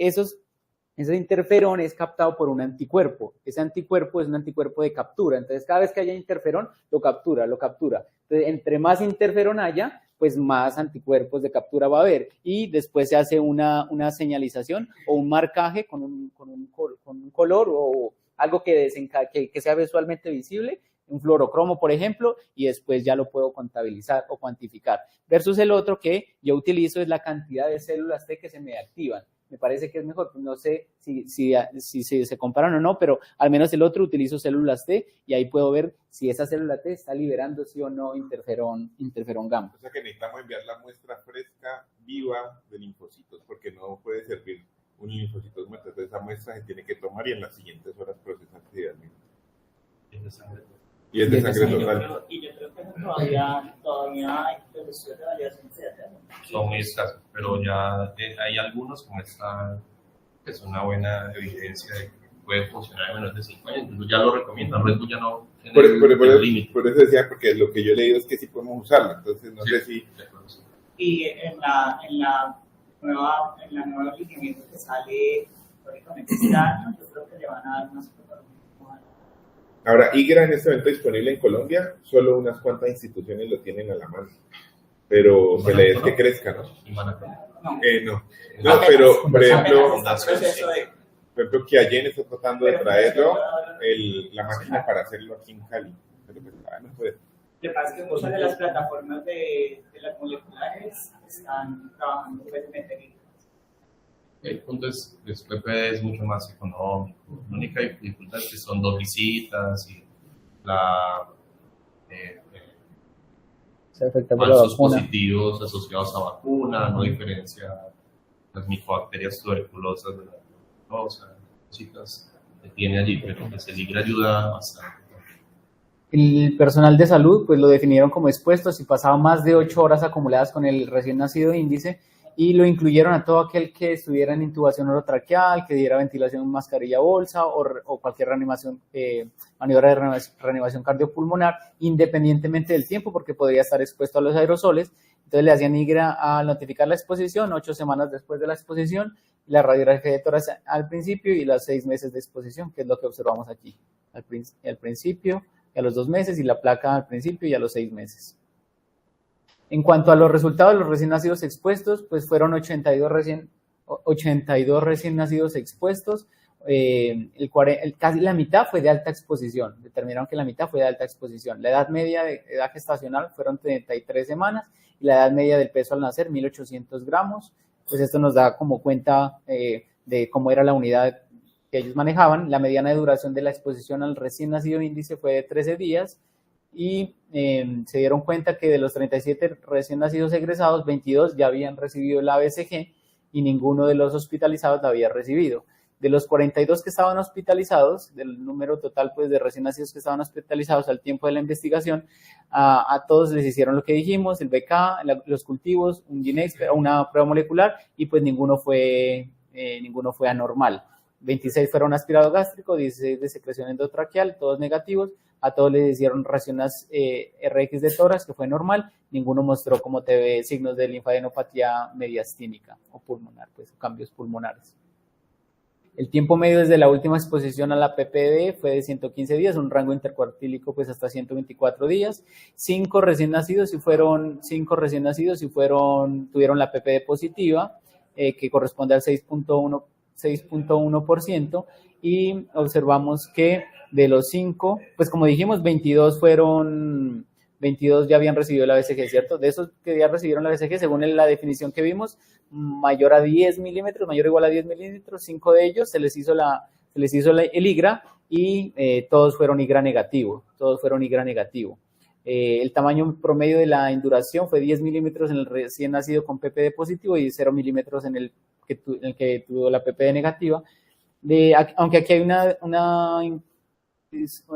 ese interferón es captado por un anticuerpo. Ese anticuerpo es un anticuerpo de captura. Entonces, cada vez que haya interferón, lo captura. Entonces, entre más interferón haya, pues más anticuerpos de captura va a haber. Y después se hace una señalización o un marcaje con un color o algo que sea visualmente visible, un fluorocromo, por ejemplo, y después ya lo puedo contabilizar o cuantificar. Versus el otro que yo utilizo es la cantidad de células T que se me activan. Me parece que es mejor, no sé si se comparan o no, pero al menos el otro utilizo células T y ahí puedo ver si esa célula T está liberando sí o no interferón gamma. O sea que necesitamos enviar la muestra fresca, viva de linfocitos, porque no puede servir un linfocito muerto. Entonces esa muestra se tiene que tomar y en las siguientes horas procesarse idealmente. Y es de sangre total. Y yo creo que todavía hay los estudios de validación Son muy escasos, pero ya hay algunos como esta, que es una buena evidencia de que puede funcionar en menos de 5 años. Incluso ya lo recomiendan, Red Bull ya no tiene el límite. Por eso decía, porque lo que yo he leído es que sí podemos usarlo, entonces no sé si... Y en la nueva lineamiento que sale teóricamente este año, yo creo que le van a dar más preparación. Ahora, IGRA en este momento disponible en Colombia, solo unas cuantas instituciones lo tienen a la mano, pero se le es que crezca, ¿no? No, pero por ejemplo, que Allen está tratando de traerlo, la máquina para hacerlo aquí en Cali, pero pues no puede. Lo que pasa es que muchas de las plataformas de las moleculares están trabajando fuertemente en El punto es que PP es mucho más económico. La única dificultad es que son 2 visitas y falsos positivos asociados a vacuna, no diferencia las micobacterias tuberculosas de la tuberculosa, chicas que tiene allí, pero que el IGRA ayuda bastante. El personal de salud pues lo definieron como expuestos y pasaba más de 8 horas acumuladas con el recién nacido índice y lo incluyeron a todo aquel que estuviera en intubación orotraqueal, que diera ventilación en mascarilla bolsa o cualquier reanimación, maniobra de reanimación cardiopulmonar, independientemente del tiempo, porque podría estar expuesto a los aerosoles. Entonces le hacían IGRA al notificar la exposición, 8 semanas después de la exposición, la radiografía de tórax al principio y los 6 meses de exposición, que es lo que observamos aquí, al principio y a los 2 meses, y la placa al principio y a los 6 meses. En cuanto a los resultados de los recién nacidos expuestos, pues fueron 82 recién nacidos expuestos, casi la mitad fue de alta exposición, determinaron que la mitad fue de alta exposición. La edad media de edad gestacional fueron 33 semanas y la edad media del peso al nacer 1.800 gramos, pues esto nos da como cuenta de cómo era la unidad que ellos manejaban. La mediana de duración de la exposición al recién nacido índice fue de 13 días, y se dieron cuenta que de los 37 recién nacidos egresados, 22 ya habían recibido la BCG y ninguno de los hospitalizados la había recibido. De los 42 que estaban hospitalizados, del número total pues de recién nacidos que estaban hospitalizados al tiempo de la investigación, a todos les hicieron lo que dijimos, el BK, los cultivos, un Ginex, una prueba molecular, y pues ninguno fue anormal. 26 fueron aspirado gástrico, 16 de secreción endotraqueal, todos negativos. A todos les hicieron raciones RX de tórax, que fue normal. Ninguno mostró como TV signos de linfadenopatía mediastínica o pulmonar, pues cambios pulmonares. El tiempo medio desde la última exposición a la PPD fue de 115 días, un rango intercuartílico pues hasta 124 días. 5 recién nacidos tuvieron la PPD positiva, que corresponde al 6.1%, y observamos que de los 5, pues como dijimos, 22 ya habían recibido la BCG, ¿cierto? De esos que ya recibieron la BCG, según la definición que vimos, mayor a 10 milímetros, mayor o igual a 10 milímetros, 5 de ellos se les hizo el IGRA, y todos fueron IGRA negativo, El tamaño promedio de la induración fue 10 milímetros en el recién nacido con PPD positivo y 0 milímetros en el que tuvo la PPD negativa. Aunque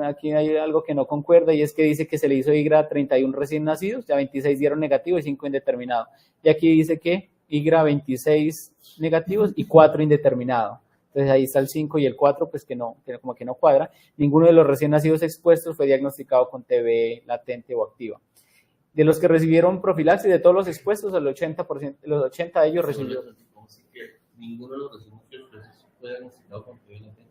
aquí hay algo que no concuerda, y es que dice que se le hizo IGRA a 31 recién nacidos, ya 26 dieron negativo y 5 indeterminado. Y aquí dice que IGRA 26 negativos y 4 indeterminado. Entonces ahí está el 5 y el 4, pues que como que no cuadra. Ninguno de los recién nacidos expuestos fue diagnosticado con TB latente o activa. De los que recibieron profilaxis, de todos los expuestos, el 80%, los 80 de ellos recibieron. Ninguno de los recién nacidos fue diagnosticado con TB latente.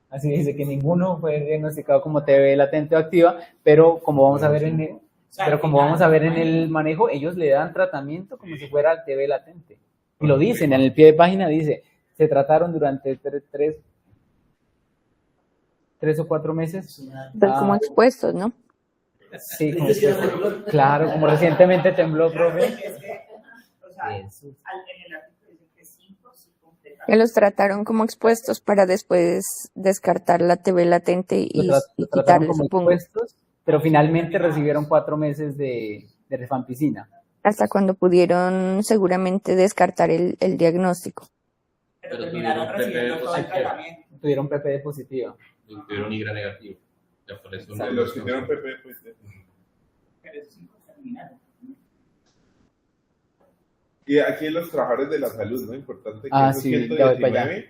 Así dice que ninguno fue diagnosticado como TB latente o activa, pero como vamos a ver en el manejo, ellos le dan tratamiento como si fuera TB latente. Y lo dicen, en el pie de página dice, se trataron durante 3 o 4 meses. Como expuestos, ¿no? Sí, claro, como recientemente tembló, profe. Que los trataron como expuestos para después descartar la TB latente y quitarle, supongo. Pero finalmente recibieron 4 meses de rifampicina. Hasta cuando pudieron seguramente descartar el diagnóstico. Pero terminaron recibiendo todo el tratamiento. Tuvieron PPD positiva. Tuvieron IGRA negativo. Ya por eso los que tuvieron PPD positiva. Pero esos 5 terminaron. Y aquí los trabajadores de la salud, ¿no? Importante que esos sí, 119. ya voy para allá.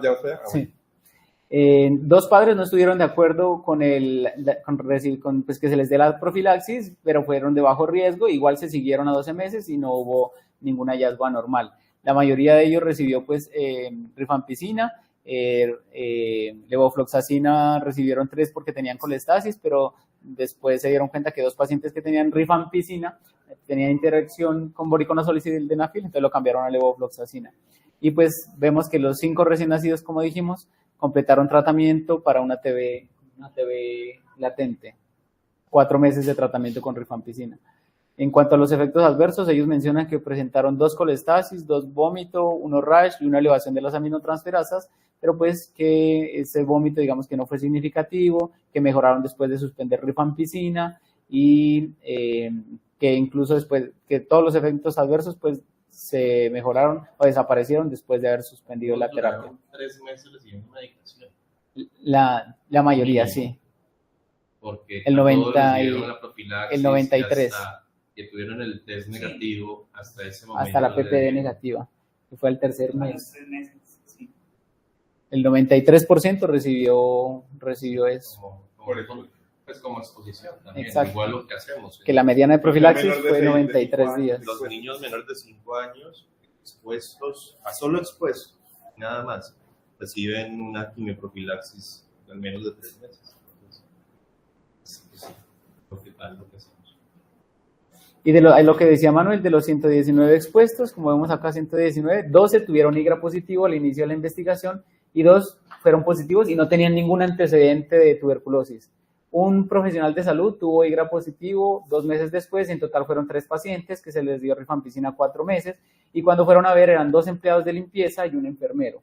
Ya voy para allá. Sí. 2 padres no estuvieron de acuerdo con pues que se les dé la profilaxis, pero fueron de bajo riesgo, igual se siguieron a 12 meses y no hubo ningún hallazgo anormal. La mayoría de ellos recibió pues rifampicina, levofloxacina recibieron 3 porque tenían colestasis, pero después se dieron cuenta que 2 pacientes que tenían rifampicina tenían interacción con boriconazol y sildenafil, entonces lo cambiaron a levofloxacina. Y pues vemos que los 5 recién nacidos, como dijimos, completaron tratamiento para una TB latente, 4 meses de tratamiento con rifampicina. En cuanto a los efectos adversos, ellos mencionan que presentaron 2 colestasis, 2 vómito, 1 rash y una elevación de las aminotransferasas, pero pues que ese vómito digamos que no fue significativo, que mejoraron después de suspender rifampicina y que incluso después que todos los efectos adversos pues se mejoraron o desaparecieron después de haber suspendido la terapia. 3 meses recibiendo medicación. La mayoría, sí. Porque el 90 recibieron la profilaxis el 93. que tuvieron el test negativo hasta ese momento. Hasta la PPD negativa, que fue el tercer A mes. los 3 meses, sí. El 93% recibió eso. Como exposición también, Exacto. igual lo que hacemos. Que la mediana de profilaxis Menor de fue 6, 93 de días. Los niños menores de 5 años expuestos, a solo expuestos, nada más, reciben una quimioprofilaxis al menos de 3 meses. Entonces, sí, lo que hacemos. Y de lo que decía Manuel, de los 119 expuestos, como vemos acá 119, 12 tuvieron IGRA positivo al inicio de la investigación y 2 fueron positivos y no tenían ningún antecedente de tuberculosis. Un profesional de salud tuvo IGRA positivo 2 meses después, en total fueron 3 pacientes que se les dio rifampicina 4 meses y cuando fueron a ver eran 2 empleados de limpieza y un enfermero.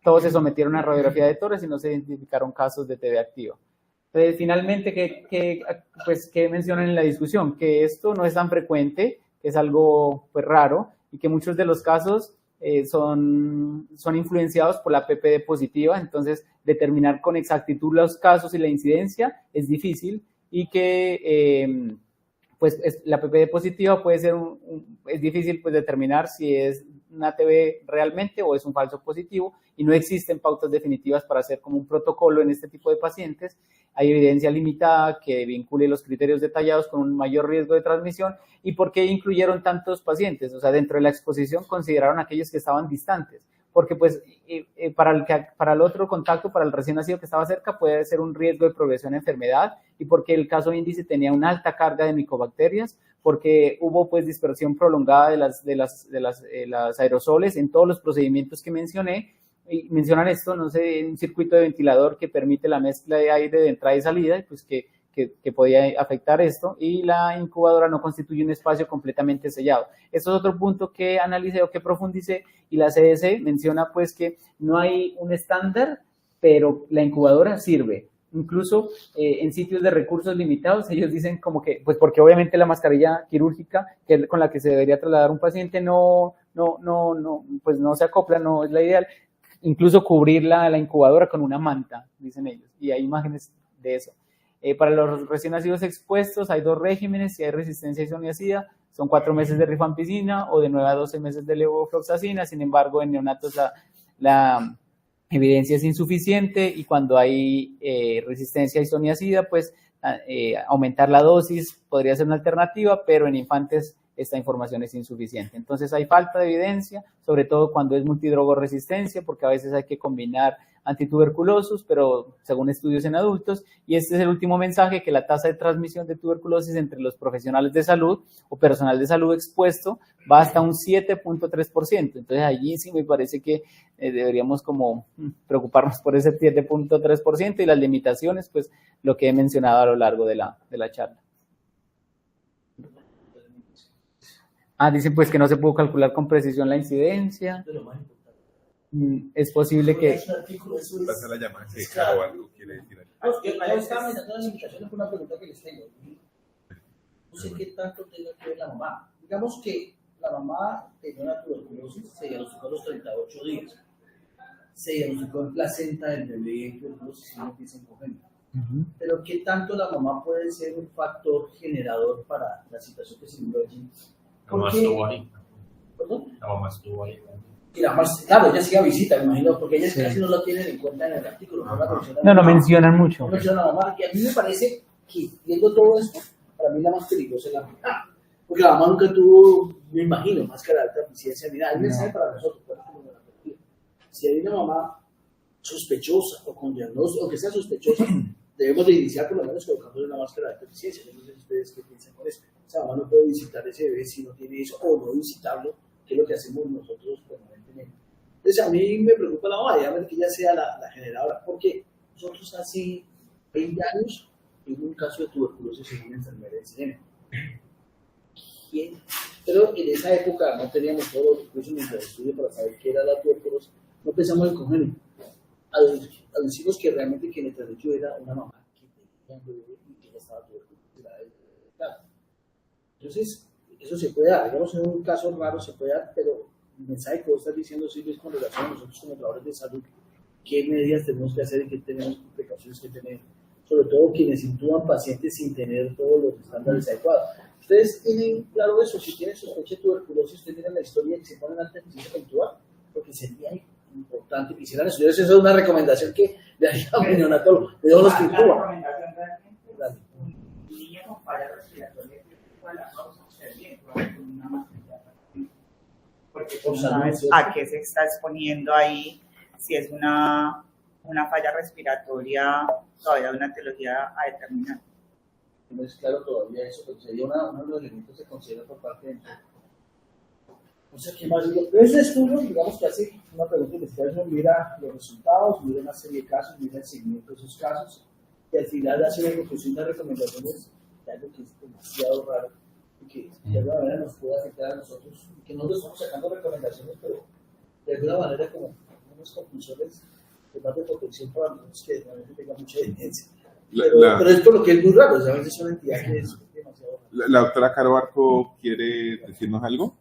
Todos se sometieron a radiografía de tórax y no se identificaron casos de TB activa. Entonces, finalmente, ¿qué mencionan en la discusión? Que esto no es tan frecuente, que es algo pues, raro y que muchos de los casos son influenciados por la PPD positiva, entonces determinar con exactitud los casos y la incidencia es difícil y que la PPD positiva puede ser es difícil pues determinar si es una TB realmente o es un falso positivo y no existen pautas definitivas para hacer como un protocolo en este tipo de pacientes. Hay evidencia limitada que vincule los criterios detallados con un mayor riesgo de transmisión y por qué incluyeron tantos pacientes. O sea, dentro de la exposición consideraron aquellos que estaban distantes, porque pues para el otro contacto, para el recién nacido que estaba cerca, puede ser un riesgo de progresión de enfermedad y porque el caso índice tenía una alta carga de micobacterias, porque hubo pues dispersión prolongada de las aerosoles en todos los procedimientos que mencioné. Y mencionan esto, no sé, un circuito de ventilador que permite la mezcla de aire de entrada y salida, pues que podía afectar esto, y la incubadora no constituye un espacio completamente sellado. Eso es otro punto que analicé o que profundicé, y la CDC menciona pues que no hay un estándar, pero la incubadora sirve. Incluso en sitios de recursos limitados, ellos dicen como que, pues porque obviamente la mascarilla quirúrgica con la que se debería trasladar un paciente pues no se acopla, no es la ideal. Incluso cubrir la incubadora con una manta, dicen ellos, y hay imágenes de eso. Para los recién nacidos expuestos hay 2 regímenes, si hay resistencia a isoniazida, son 4 meses de rifampicina o de 9 a 12 meses de levofloxacina. Sin embargo, en neonatos la evidencia es insuficiente y cuando hay resistencia a isoniazida, pues aumentar la dosis podría ser una alternativa, pero en infantes esta información es insuficiente. Entonces hay falta de evidencia, sobre todo cuando es multidrogoresistencia, porque a veces hay que combinar antituberculosos, pero según estudios en adultos, y este es el último mensaje, que la tasa de transmisión de tuberculosis entre los profesionales de salud o personal de salud expuesto va hasta un 7.3%. Entonces allí sí me parece que deberíamos como preocuparnos por ese 7.3% y las limitaciones, pues lo que he mencionado a lo largo de la charla. Dicen pues que no se pudo calcular con precisión la incidencia. De lo más importante. Es posible que... Es un artículo, eso es... Pasa la llamada, que es claro. o algo quiere decir. Yo estaba pensando en las invitaciones por una pregunta que les tengo. No sé qué tanto tenga que ver la mamá. Digamos que la mamá tenía una tuberculosis, se diagnosticó a los 38 días. Se diagnosticó en placenta del bebé en tuberculosis y no empieza en congénito. Pero ¿qué tanto la mamá puede ser un factor generador para la situación que se vivió allí? La mamá estuvo ahí. ¿Perdón? La mamá estuvo ahí. Y la más, claro, ella sigue a visita, me imagino, porque ellas casi no la tienen en cuenta en el artículo. No mencionan mucho. No mencionan a la mamá, y a mí me parece que, viendo todo esto, para mí la más peligrosa es la mamá. Porque la mamá nunca tuvo, me imagino, máscara de alta eficiencia ni nada. Hay un mensaje para nosotros, si hay una mamá sospechosa o con diagnóstico, o que sea sospechosa, debemos de iniciar por lo menos colocándole una máscara de alta eficiencia. No sé ustedes qué piensan con eso. Esa mamá no puede visitar ese bebé si no tiene eso, o no visitarlo, que es lo que hacemos nosotros permanentemente. Entonces a mí me preocupa la mamá, ya que ella sea la generadora, porque nosotros hace 20 años tuvimos un caso de tuberculosis en una enfermera de Sirena. Pero en esa época no teníamos todos los recursos en nuestro estudio para saber qué era la tuberculosis, no pensamos en congénito. Aducimos que realmente quien le transmitió era una mamá que tenía un bebé y que ya estaba tuberculosis. Entonces, eso se puede dar, digamos, en un caso raro se puede dar, pero el mensaje que vos estás diciendo, Silvia, es con relación a nosotros como trabajadores de salud, qué medidas tenemos que hacer y qué tenemos precauciones que tener, sobre todo quienes intuban pacientes sin tener todos los estándares adecuados. ¿Ustedes tienen claro eso? Si tienen sospecha de tuberculosis, ustedes tienen la historia que se ponen antes de eventual, porque sería importante que hicieran eso. Esa es una recomendación que le haría a un neonatólogo. De todos los que La intuban. recomendación realmente es un niño con falla respiratoria que la causa bien, con una mascarilla. Porque tú no sabes a qué se está exponiendo ahí, si es una falla respiratoria, todavía una etiología a determinar. No es claro todavía eso, pero sería uno de los elementos que se considera por parte de... O sea, ¿qué más digo? Ese estudio, digamos que hace una pregunta de investigación, mira los resultados, mira una serie de casos, mira el seguimiento de esos casos, y al final hace una conclusión de recomendaciones de algo que es demasiado raro y que de alguna manera nos puede afectar a nosotros, y que nosotros estamos sacando recomendaciones, pero de alguna manera como unas conclusiones de más de protección para nosotros que realmente tengan mucha evidencia. Pero es por lo que es muy raro, ¿sabes? Es una entidad que es demasiado rara. La doctora Caro Barco quiere decirnos algo.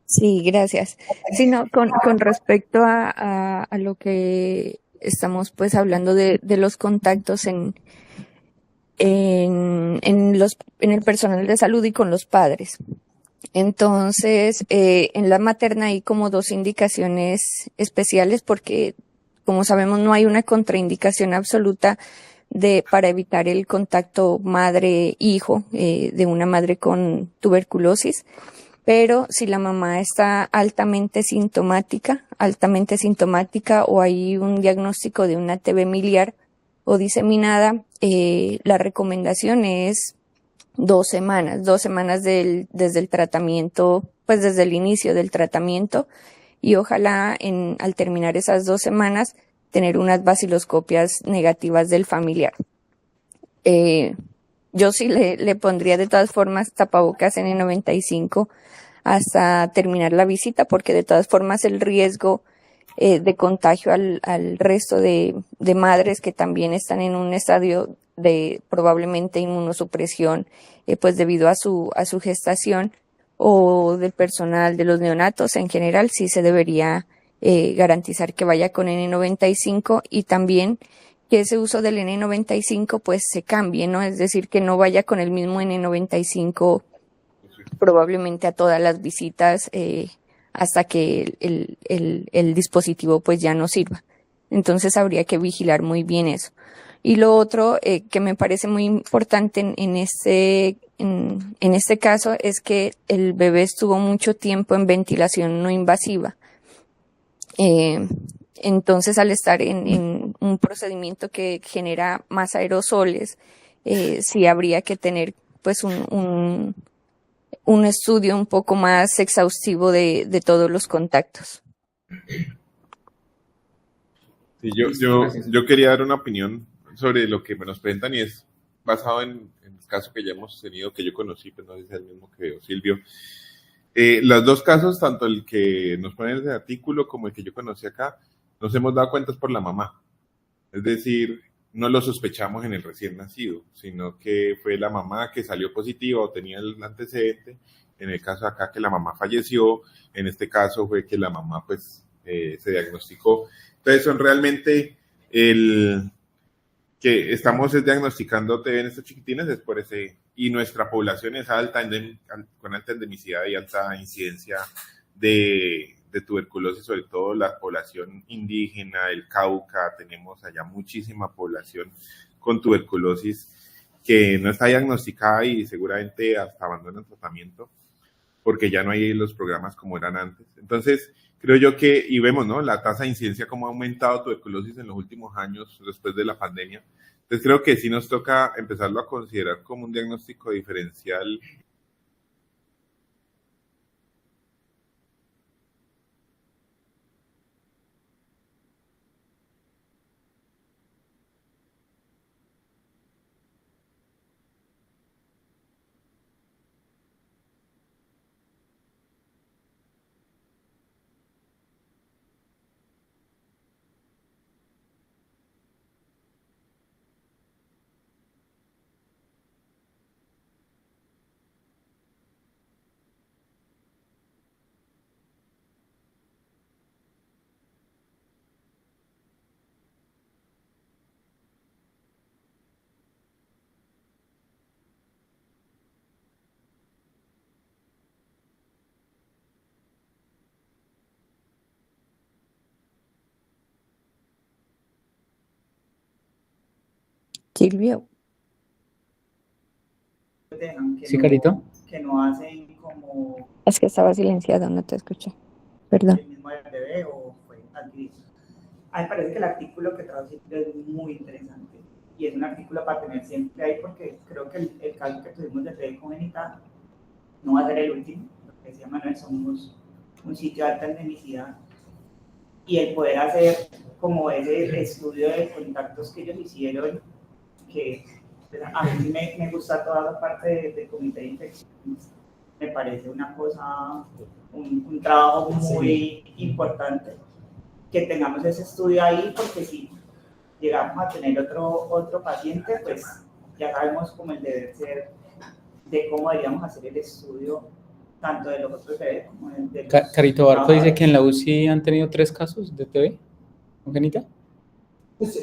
Sí, gracias. Sí, no, con respecto a lo que estamos pues hablando de los contactos en el personal de salud y con los padres. Entonces, en la materna hay como dos indicaciones especiales porque, como sabemos, no hay una contraindicación absoluta para evitar el contacto madre-hijo de una madre con tuberculosis. Pero si la mamá está altamente sintomática o hay un diagnóstico de una TB miliar o diseminada, la recomendación es 2 semanas desde el tratamiento, pues desde el inicio del tratamiento, y ojalá al terminar esas 2 semanas tener unas baciloscopias negativas del familiar. Yo sí le pondría de todas formas tapabocas N95 hasta terminar la visita, porque de todas formas el riesgo de contagio al resto de madres que también están en un estadio de probablemente inmunosupresión, pues debido a su gestación, o del personal de los neonatos en general, sí se debería garantizar que vaya con N95, y también que ese uso del N95 pues se cambie, ¿no? Es decir, que no vaya con el mismo N95 probablemente a todas las visitas hasta que el dispositivo pues ya no sirva. Entonces habría que vigilar muy bien eso. Y lo otro que me parece muy importante en este caso es que el bebé estuvo mucho tiempo en ventilación no invasiva. Entonces, al estar en un procedimiento que genera más aerosoles, sí habría que tener pues un estudio un poco más exhaustivo de todos los contactos. Sí, yo quería dar una opinión sobre lo que me nos presentan, y es basado en el caso que ya hemos tenido, que yo conocí, pero no es el mismo que Silvio. Los dos casos, tanto el que nos pone en el artículo como el que yo conocí acá, nos hemos dado cuenta por la mamá. Es decir, no lo sospechamos en el recién nacido, sino que fue la mamá que salió positiva o tenía el antecedente. En el caso de acá, que la mamá falleció. En este caso fue que la mamá pues se diagnosticó. Entonces son realmente el que estamos diagnosticando TB en estos chiquitines es por ese, y nuestra población es alta, con alta endemicidad y alta incidencia de tuberculosis, sobre todo la población indígena, el Cauca. Tenemos allá muchísima población con tuberculosis que no está diagnosticada y seguramente hasta abandonan tratamiento porque ya no hay los programas como eran antes. Entonces, creo yo que, y vemos, ¿no?, la tasa de incidencia cómo ha aumentado tuberculosis en los últimos años después de la pandemia. Entonces, creo que sí nos toca empezarlo a considerar como un diagnóstico diferencial. Silvio, dejan, Sí, Carito. que no hacen como es que estaba silenciado, no te escuché. Perdón. el mismo del bebé o fue adquirido. A mí me parece que el artículo que traduce es muy interesante y es un artículo para tener siempre ahí porque creo que el caso que tuvimos de bebé congénita no va a ser el último. Lo que decía Manuel, somos un sitio de alta endemicidad y el poder hacer como ese estudio de contactos que ellos hicieron, que pues, a mí me gusta toda la parte del comité de infecciones, me parece una cosa, un trabajo muy importante que tengamos ese estudio ahí, porque si llegamos a tener otro paciente, pues ya sabemos cómo el deber ser de cómo deberíamos hacer el estudio tanto de los otros bebés como de los Carito Barco dice trabajadores. que en la UCI han tenido 3 casos de TB congénita. Pues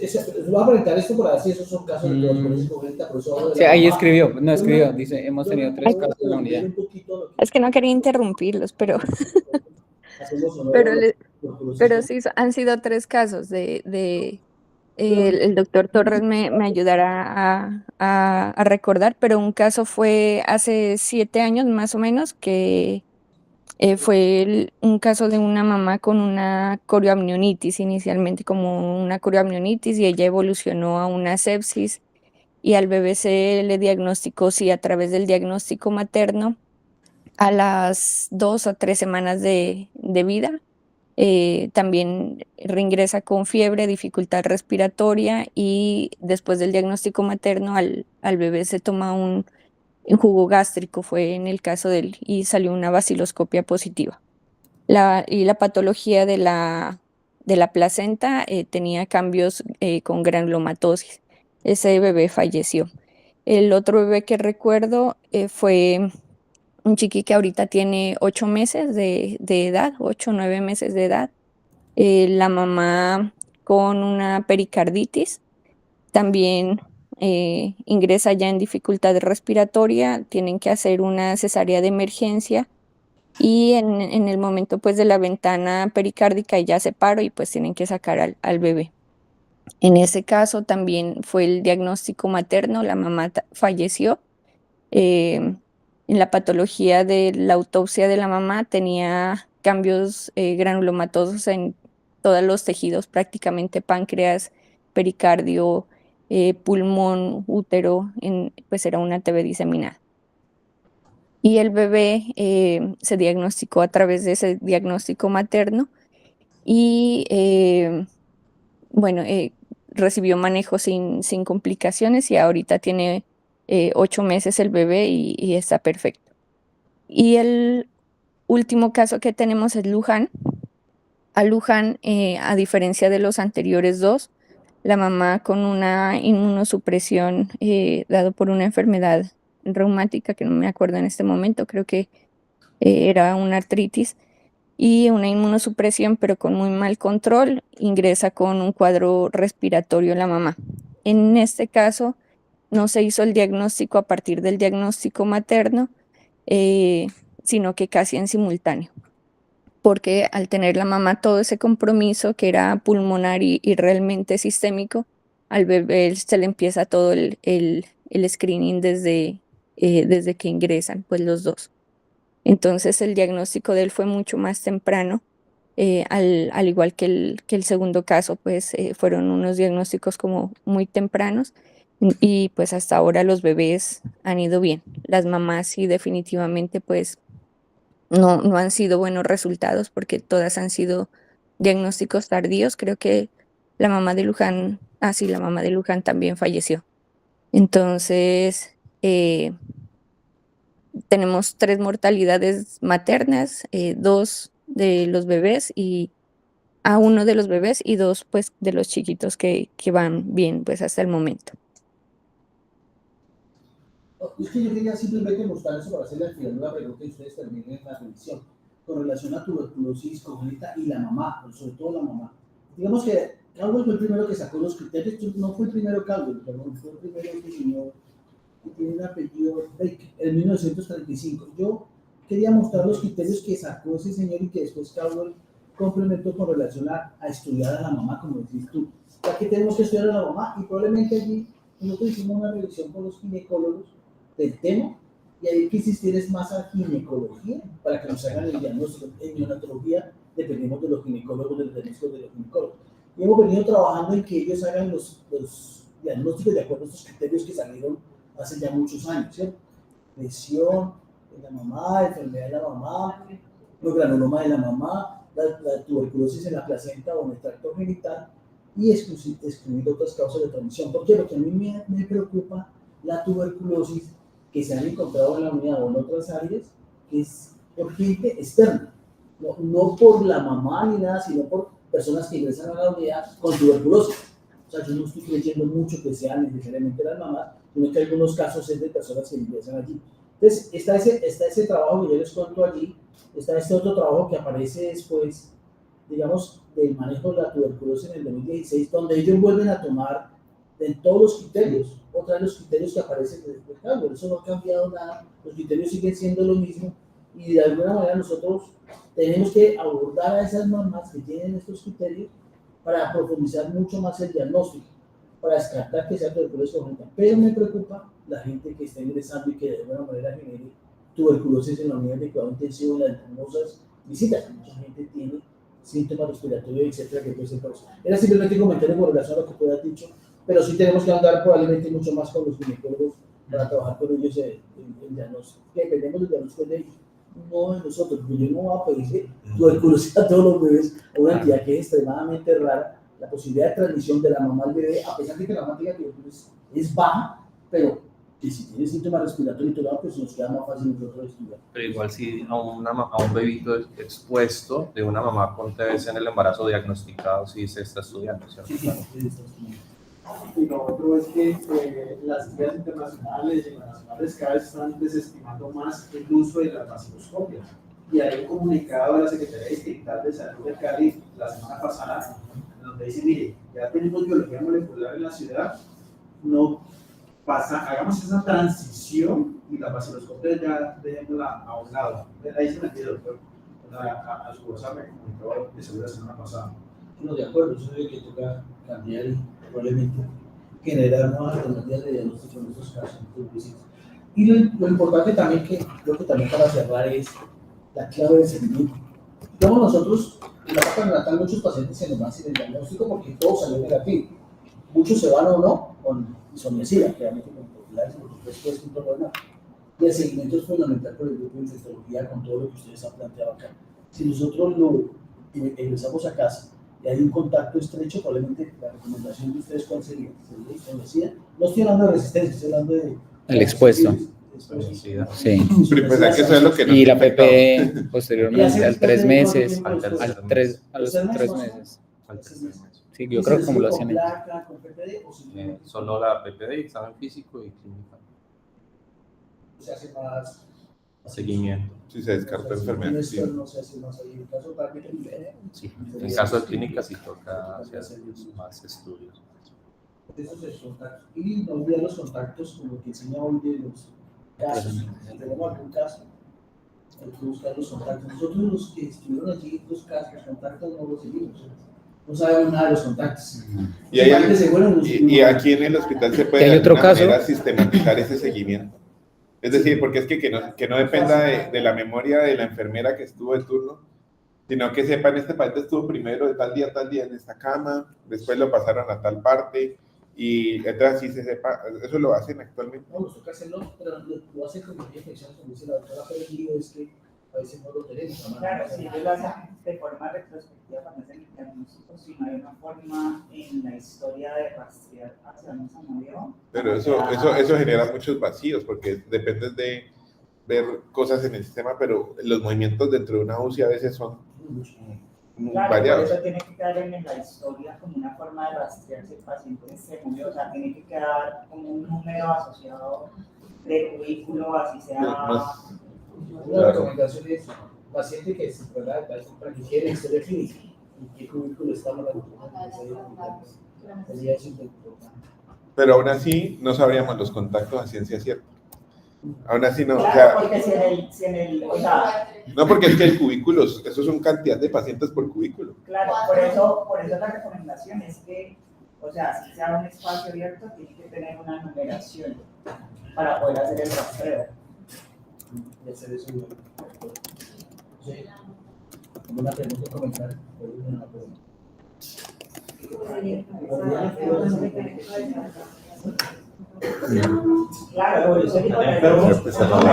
voy a preguntar esto para ver si esos son casos de tuberculosis congénita, por eso hablo de Sí, la ahí mamá. escribió, no escribió, dice, hemos tenido 3 Yo casos en la unidad. un poquito lo Es que no quería interrumpirlos, pero, hacemos honor pero, a la le- tuberculosis pero sí, han sido 3 casos el doctor Torres me ayudará a recordar, pero un caso fue hace 7 años más o menos, que fue un caso de una mamá con una corioamnionitis, inicialmente como una corioamnionitis, y ella evolucionó a una sepsis, y al bebé se le diagnosticó, sí, a través del diagnóstico materno, a las 2 o 3 semanas de vida. También reingresa con fiebre, dificultad respiratoria, y después del diagnóstico materno al bebé se toma un jugo gástrico, fue en el caso de él, y salió una baciloscopia positiva. Y la patología de la placenta tenía cambios con granulomatosis. Ese bebé falleció. El otro bebé que recuerdo fue un chiqui que ahorita tiene 8 meses de edad, 8 o 9 meses de edad. La mamá con una pericarditis, también ingresa ya en dificultad respiratoria, tienen que hacer una cesárea de emergencia, y en el momento pues de la ventana pericárdica ya se paró y pues tienen que sacar al bebé. En ese caso también fue el diagnóstico materno, la mamá falleció. En la patología de la autopsia de la mamá tenía cambios granulomatosos en todos los tejidos, prácticamente páncreas, pericardio, pulmón, útero, pues era una TB diseminada. Y el bebé se diagnosticó a través de ese diagnóstico materno y bueno, recibió manejo sin complicaciones, y ahorita tiene 8 meses el bebé y está perfecto. Y el último caso que tenemos es Luján. A Luján, a diferencia de los anteriores 2, la mamá con una inmunosupresión dado por una enfermedad reumática, que no me acuerdo en este momento, creo que era una artritis, y una inmunosupresión, pero con muy mal control, ingresa con un cuadro respiratorio la mamá. En este caso, no se hizo el diagnóstico a partir del diagnóstico materno, sino que casi en simultáneo, porque al tener la mamá todo ese compromiso que era pulmonar y realmente sistémico, al bebé se le empieza todo el screening desde que ingresan, pues los 2. Entonces el diagnóstico de él fue mucho más temprano, al igual que el segundo caso, pues fueron unos diagnósticos como muy tempranos, y pues hasta ahora los bebés han ido bien. Las mamás sí definitivamente pues no han sido buenos resultados, porque todas han sido diagnósticos tardíos. Creo que la mamá de Luján, sí, la mamá de Luján también falleció. Entonces, tenemos 3 mortalidades maternas, 2 de los bebés y a 1 de los bebés y 2 pues de los chiquitos que van bien pues hasta el momento. Es que yo quería simplemente mostrar eso para hacerle al final una pregunta y ustedes terminen la revisión con relación a tuberculosis congénita y la mamá, sobre todo la mamá. Digamos que Caldwell fue el primero que sacó los criterios, no fue el primero Caldwell, perdón, fue el primero que señor que tiene un apellido Baker, en 1935. Yo quería mostrar los criterios que sacó ese señor y que después Caldwell complementó con relación a estudiar a la mamá, como decís tú. Aquí tenemos que estudiar a la mamá y probablemente allí nosotros hicimos una revisión con los ginecólogos del tema y hay que insistir es más a ginecología para que nos hagan el diagnóstico. En neonatología dependemos de los ginecólogos, de los diagnósticos de los ginecólogos. Y hemos venido trabajando en que ellos hagan los diagnósticos de acuerdo a estos criterios que salieron hace ya muchos años, ¿cierto? Lesión de la mamá, enfermedad de la mamá, los granulomas de la mamá, la tuberculosis en la placenta o en el tracto genital y excluir otras causas de transmisión. ¿Por qué? Porque a mí me preocupa la tuberculosis que se han encontrado en la unidad o en otras áreas, que es por gente externa, no por la mamá ni nada, sino por personas que ingresan a la unidad con tuberculosis. O sea, yo no estoy creyendo mucho que sean necesariamente las mamás, sino que algunos casos es de personas que ingresan allí. Entonces, está ese trabajo que yo les cuento allí, está este otro trabajo que aparece después, digamos, del manejo de la tuberculosis en el 2016, donde ellos vuelven a tomar de todos los criterios, otra vez los criterios que aparecen después, claro, eso no ha cambiado nada, los criterios siguen siendo lo mismo, y de alguna manera nosotros tenemos que abordar a esas mamás que tienen estos criterios para profundizar mucho más el diagnóstico, para descartar que sea tuberculosis congénita. Pero me preocupa la gente que está ingresando y que de alguna manera genere tuberculosis en la unidad de cuidado intensivo en las famosas visitas. Mucha gente tiene síntomas respiratorios, etcétera, que puede ser por eso. Era simplemente un comentario con relación a lo que tú has dicho, pero sí tenemos que andar probablemente mucho más con los ginecólogos para trabajar con ellos el diagnóstico. Que dependemos del diagnóstico de ellos, no de nosotros, porque yo no voy a pedir tuberculosis a todos los bebés, una entidad que es extremadamente rara. La posibilidad de transmisión de la mamá al bebé, a pesar de que la mamá tenga tuberculosis, es baja, pero que si tiene síntomas respiratorios y todo, pues nos queda más fácil nosotros estudiar. Pero igual si a un bebito expuesto de una mamá con TBC en el embarazo diagnosticado, sí se está estudiando, ¿cierto? Sí, sí, está estudiando. Y lo otro es que las guías internacionales y nacionales cada vez están desestimando más el uso de las vaciloscopias. Y hay un comunicado de la Secretaría Distrital de Salud de Cali la semana pasada, donde dice, mire, ya tenemos biología molecular en la ciudad, no pasa, hagamos esa transición y la vaciloscopia ya dejémosla a un lado. Ahí se me pide, doctor, a su WhatsApp me comunicó de seguro la semana pasada. No, de acuerdo, eso es que toca cambiar y probablemente generar nuevas alternativas de diagnóstico en estos casos. Y lo importante también, que creo que también para cerrar, es la clave del seguimiento. Como nosotros, en la etapa neonatal, muchos pacientes se nos van sin el diagnóstico porque todo salió negativo. Muchos se van o no con isoniazida, realmente con populares, después con todo lo demás. Y el seguimiento es fundamental por el grupo de infectología con todo lo que ustedes han planteado acá. Si nosotros lo ingresamos a casa y hay un contacto estrecho, probablemente la recomendación de ustedes, ¿cuál sería? No estoy hablando de resistencia, estoy hablando de... El expuesto. Sí. Pero pues hay que saber lo que Y la PP posteriormente al 3 meses, a los 3 meses. Sí, yo creo que como lo hacían ellos. Solo la PPD, examen físico y clínica. Se hace más Seguimiento. Si se descarta enfermedad. Sí. No se hace más ahí. En caso de Sí. En caso de clínica sí toca hacer más estudios. esos contactos. Y no olvidar los contactos, como que enseña hoy de los casos. Si tenemos algún caso, hay que buscar los contactos. Nosotros los que estuvieron allí, los casos, los contactos no los seguimos. No sabemos nada de los contactos. Y aquí en el hospital se puede de alguna manera sistematizar ese seguimiento. Es decir, porque es que no dependa de la memoria de la enfermera que estuvo de turno, sino que sepan, este paciente estuvo primero de tal día en esta cama, después lo pasaron a tal parte, y entonces así se sepa. ¿Eso lo hacen actualmente? No, nos toca hacerlo, pero lo hace con infecciones, como dice la doctora, pero el lío es que a veces no lo tenemos. Claro, si ellos lo hacen de forma retrospectiva cuando hacen el diagnóstico, si no hay una forma en la historia de rastrear hacia dónde se murió. Pero eso genera muchos vacíos, porque depende de ver cosas en el sistema, pero los movimientos dentro de una UCI a veces son claro, variados. Por eso tiene que quedar en la historia como una forma de rastrear si el paciente se murió, o sea, tiene que quedar como un número asociado de cubículo, así sea. Una recomendación es paciente que se pueda para que quiera historia clínica y qué cubículo estamos Pero aún así no sabríamos los contactos a ciencia cierta. Aún así no. Claro, o sea, porque o sea, no, porque es que el cubículo, eso son cantidad de pacientes por cubículo. Claro, por eso la recomendación es que O sea, si sea un espacio abierto, tiene que tener una numeración para poder hacer el rastreo. Y hacer eso. Sí. ¿Alguna pregunta o comentario? Claro, ese tipo de